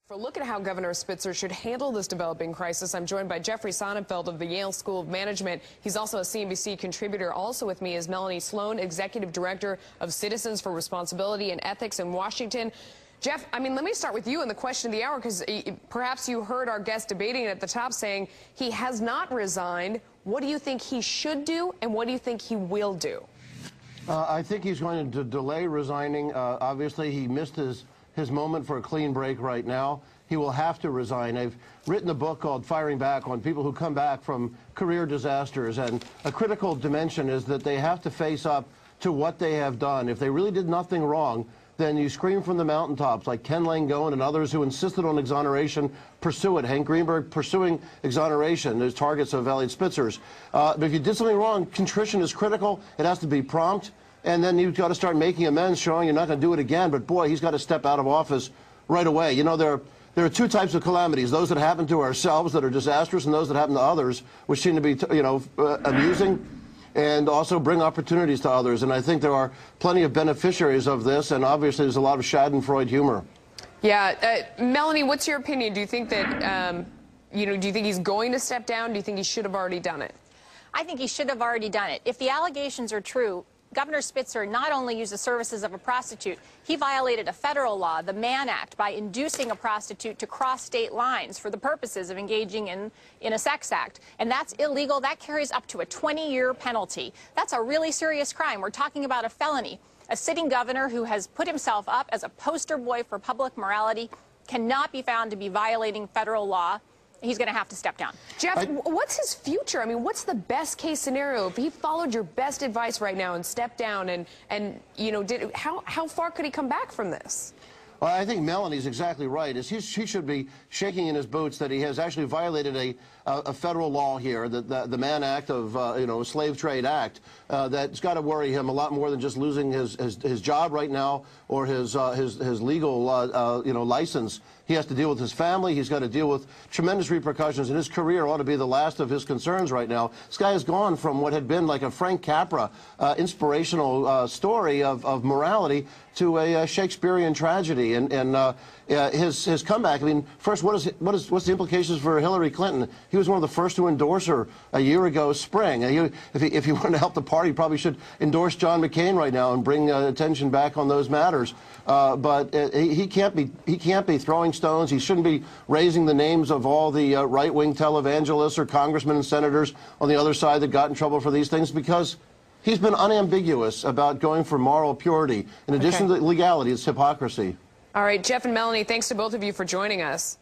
For a look at how Governor Spitzer should handle this developing crisis, I'm joined by Jeffrey Sonnenfeld of the Yale School of Management. He's also a CNBC contributor. Also with me is Melanie Sloan, Executive Director of Citizens for Responsibility and Ethics in Washington. Jeff, let me start with you in the question of the hour, because perhaps you heard our guest debating it at the top saying he has not resigned. What do you think he should do, and what do you think he will do? I think he's going to delay resigning. Obviously, he missed his moment for a clean break right now. He will have to resign. I've written a book called Firing Back on people who come back from career disasters, and a critical dimension is that they have to face up to what they have done. If they really did nothing wrong, then you scream from the mountaintops, like Ken Langone and others who insisted on exoneration, pursue it. Hank Greenberg pursuing exoneration as targets of Eliot Spitzer's. But if you did something wrong, contrition is critical. It has to be prompt. And then you've got to start making amends, showing you're not going to do it again. But boy, he's got to step out of office right away. You know, there are two types of calamities: those that happen to ourselves that are disastrous, and those that happen to others, which seem to be, amusing, and also bring opportunities to others. And I think there are plenty of beneficiaries of this, and obviously there's a lot of Schadenfreude humor. Yeah, Melanie, what's your opinion? Do you think that, do you think he's going to step down? Do you think he should have already done it? I think he should have already done it. If the allegations are true, Governor Spitzer not only used the services of a prostitute, he violated a federal law, the Mann Act, by inducing a prostitute to cross state lines for the purposes of engaging in a sex act. And that's illegal. That carries up to a 20-year penalty. That's a really serious crime. We're talking about a felony. A sitting governor who has put himself up as a poster boy for public morality cannot be found to be violating federal law. He's going to have to step down. Jeff, what's his future? What's the best case scenario if he followed your best advice right now and stepped down and how far could he come back from this? Well, I think Melanie's exactly right. He should be shaking in his boots that he has actually violated a federal law here, the Mann Act of Slave Trade Act, that's got to worry him a lot more than just losing his job right now or his legal license. He has to deal with his family. He's got to deal with tremendous repercussions, and his career ought to be the last of his concerns right now. This guy has gone from what had been like a Frank Capra inspirational story of morality to a Shakespearean tragedy, and his comeback. First, what's the implications for Hillary Clinton? He was one of the first to endorse her a year ago spring. If he wanted to help the party, he probably should endorse John McCain right now and bring attention back on those matters. But he can't be throwing stones. He shouldn't be raising the names of all the right-wing televangelists or congressmen and senators on the other side that got in trouble for these things, because he's been unambiguous about going for moral purity. In addition to legality, it's hypocrisy. All right, Jeff and Melanie, thanks to both of you for joining us.